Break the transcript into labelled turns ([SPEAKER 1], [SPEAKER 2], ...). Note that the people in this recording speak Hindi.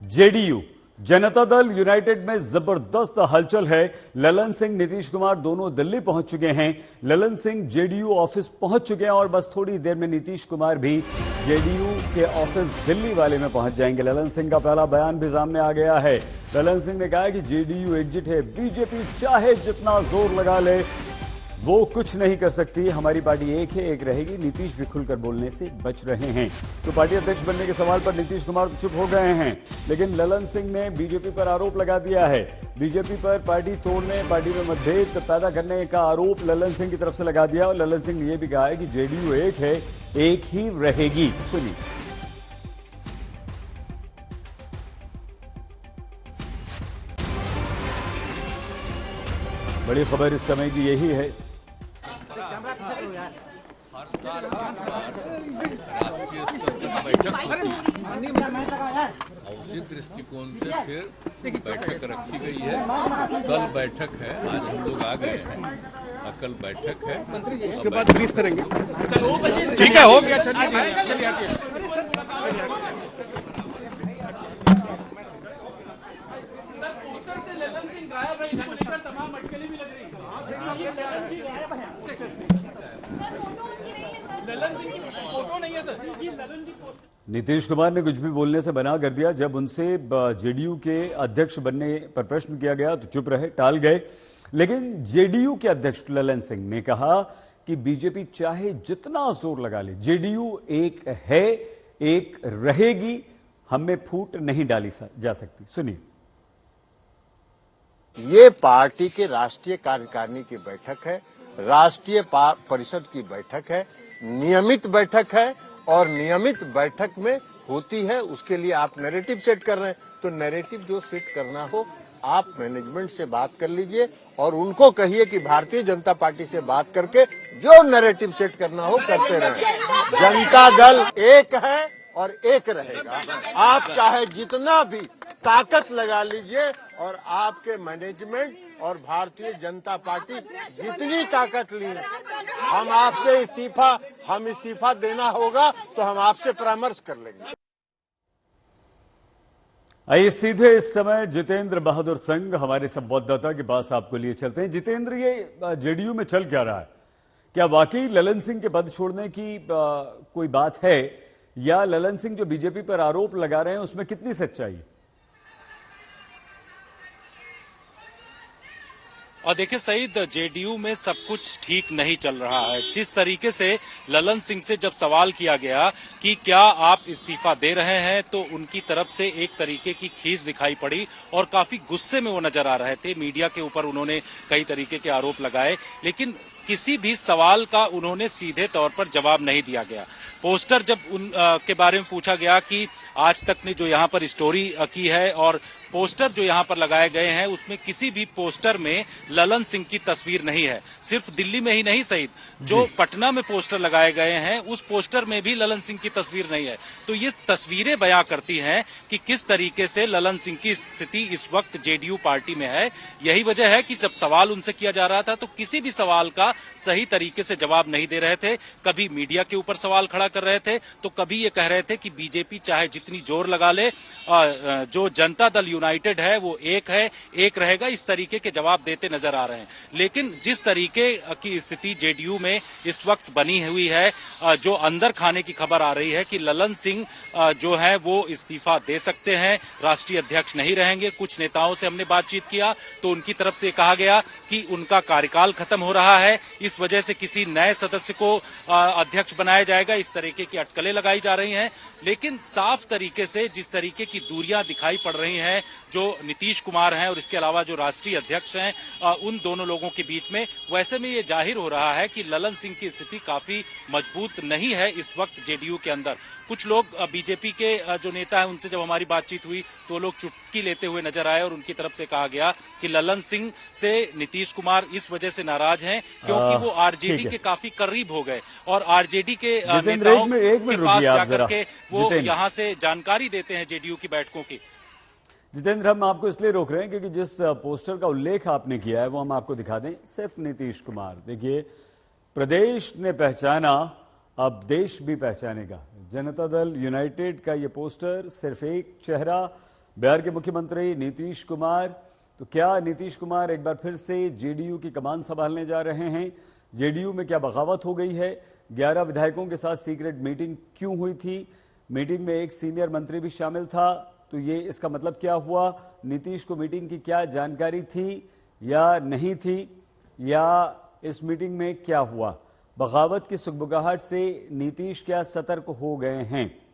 [SPEAKER 1] जेडीयू जनता दल यूनाइटेड में जबरदस्त हलचल है। ललन सिंह, नीतीश कुमार दोनों दिल्ली पहुंच चुके हैं। ललन सिंह जेडीयू ऑफिस पहुंच चुके हैं और बस थोड़ी देर में नीतीश कुमार भी जेडीयू के ऑफिस दिल्ली वाले में पहुंच जाएंगे। ललन सिंह का पहला बयान भी सामने आ गया है। ललन सिंह ने कहा है कि जेडीयू एकजुट है, बीजेपी चाहे जितना जोर लगा ले वो कुछ नहीं कर सकती, हमारी पार्टी एक है, एक रहेगी। नीतीश भी खुलकर बोलने से बच रहे हैं। तो पार्टी अध्यक्ष बनने के सवाल पर नीतीश कुमार चुप हो गए हैं, लेकिन ललन सिंह ने बीजेपी पर आरोप लगा दिया है। बीजेपी पर पार्टी तोड़ने, पार्टी में मतभेद पैदा करने का आरोप ललन सिंह की तरफ से लगा दिया और ललन सिंह ने यह भी कहा है कि जेडीयू एक है, एक ही रहेगी। सुनिए। बड़ी खबर इस समय की यही है।
[SPEAKER 2] राष्ट्रीय स्तर पर बैठक उसी दृष्टिकोण से फिर बैठक रखी गई है। कल बैठक है, आज हम लोग आ गए हैं, कल बैठक है,
[SPEAKER 3] उसके बाद ब्रीफ करेंगे। ठीक है, हो गया, चलिए।
[SPEAKER 4] तमाम अटकलें भी लग रही हैं। फोटो नहीं है सर।
[SPEAKER 1] नीतीश कुमार ने कुछ भी बोलने से मना कर दिया। जब उनसे जेडीयू के अध्यक्ष बनने पर प्रश्न किया गया तो चुप रहे, टाल गए। लेकिन जेडीयू के अध्यक्ष ललन सिंह ने कहा कि बीजेपी चाहे जितना जोर लगा ले, जेडीयू एक है, एक रहेगी, हमें फूट नहीं डाली जा सकती। सुनिए।
[SPEAKER 5] ये पार्टी के राष्ट्रीय कार्यकारिणी की बैठक है, राष्ट्रीय परिषद की बैठक है, नियमित बैठक है और नियमित बैठक में होती है। उसके लिए आप नैरेटिव सेट कर रहे हैं, तो नैरेटिव जो सेट करना हो आप मैनेजमेंट से बात कर लीजिए और उनको कहिए कि भारतीय जनता पार्टी से बात करके जो नैरेटिव सेट करना हो करते रहे। जनता दल एक है और एक रहेगा। आप चाहे जितना भी ताकत लगा लीजिए और आपके मैनेजमेंट और भारतीय जनता पार्टी जितनी ताकत ली, हम आपसे इस्तीफा देना होगा तो हम आपसे परामर्श कर लेंगे।
[SPEAKER 1] आइए सीधे इस समय जितेंद्र बहादुर सिंह हमारे संवाददाता के पास आपको लिए चलते हैं। जितेंद्र, ये जेडीयू में चल क्या रहा है? क्या वाकई ललन सिंह के पद छोड़ने की कोई बात है, या ललन सिंह जो बीजेपी पर आरोप लगा रहे हैं उसमें कितनी सच्चाई है?
[SPEAKER 6] और देखिए सईद, जेडीयू में सब कुछ ठीक नहीं चल रहा है। जिस तरीके से ललन सिंह से जब सवाल किया गया कि क्या आप इस्तीफा दे रहे हैं, तो उनकी तरफ से एक तरीके की खीस दिखाई पड़ी और काफी गुस्से में वो नजर आ रहे थे। मीडिया के ऊपर उन्होंने कई तरीके के आरोप लगाए, लेकिन किसी भी सवाल का उन्होंने सीधे तौर पर जवाब नहीं दिया गया। पोस्टर जब उन के बारे में पूछा गया कि आज तक ने जो यहाँ पर स्टोरी की है और पोस्टर जो यहाँ पर लगाए गए हैं, उसमें किसी भी पोस्टर में ललन सिंह की तस्वीर नहीं है। सिर्फ दिल्ली में ही नहीं सहित जो पटना में पोस्टर लगाए गए हैं, उस पोस्टर में भी ललन सिंह की तस्वीर नहीं है। तो ये तस्वीरें बयां करती हैं कि किस तरीके से ललन सिंह की स्थिति इस वक्त जेडीयू पार्टी में है। यही वजह है कि जब सवाल उनसे किया जा रहा था तो किसी भी सवाल का सही तरीके से जवाब नहीं दे रहे थे। कभी मीडिया के ऊपर सवाल खड़ा कर रहे थे, तो कभी ये कह रहे थे कि बीजेपी चाहे जितनी जोर लगा ले, जो जनता दल यूनाइटेड है वो एक है, एक रहेगा। इस तरीके के जवाब देते नजर आ रहे हैं। लेकिन जिस तरीके की स्थिति जेडीयू में इस वक्त बनी हुई है, जो अंदर खाने की खबर आ रही है कि ललन सिंह जो है वो इस्तीफा दे सकते हैं, राष्ट्रीय अध्यक्ष नहीं रहेंगे। कुछ नेताओं से हमने बातचीत किया तो उनकी तरफ से कहा गया कि उनका कार्यकाल खत्म हो रहा है, इस वजह से किसी नए सदस्य को अध्यक्ष बनाया जाएगा। इस तरीके की अटकलें लगाई जा रही हैं। लेकिन साफ तरीके से जिस तरीके की दूरियां दिखाई पड़ रही हैं, जो नीतीश कुमार हैं और इसके अलावा जो राष्ट्रीय अध्यक्ष हैं, उन दोनों लोगों के बीच में, वैसे में ये जाहिर हो रहा है कि ललन सिंह की स्थिति काफी मजबूत नहीं है इस वक्त जेडीयू के अंदर। कुछ लोग बीजेपी के जो नेता हैं उनसे जब हमारी बातचीत हुई तो लोग चुटकी लेते हुए नजर आए और उनकी तरफ से कहा गया कि ललन सिंह से नीतीश कुमार इस वजह से नाराज हैं क्योंकि वो आरजेडी के काफी करीब हो गए और आरजेडी के नेताओं के पास जाकर के वो यहाँ से जानकारी देते हैं जेडीयू की बैठकों की।
[SPEAKER 1] जितेंद्र, हम आपको इसलिए रोक रहे हैं क्योंकि जिस पोस्टर का उल्लेख आपने किया है वो हम आपको दिखा दें। सिर्फ नीतीश कुमार, देखिए, प्रदेश ने पहचाना, अब देश भी पहचानेगा। जनता दल यूनाइटेड का ये पोस्टर, सिर्फ एक चेहरा बिहार के मुख्यमंत्री नीतीश कुमार, तो क्या नीतीश कुमार एक बार फिर से जेडीयू की कमान संभालने जा रहे हैं? जेडीयू में क्या बगावत हो गई है? 11 विधायकों के साथ सीक्रेट मीटिंग क्यों हुई थी? मीटिंग में एक सीनियर मंत्री भी शामिल था, तो ये इसका मतलब क्या हुआ? नीतीश को मीटिंग की क्या जानकारी थी या नहीं थी, या इस मीटिंग में क्या हुआ? बगावत की सुगबुगाहट से नीतीश क्या सतर्क हो गए हैं?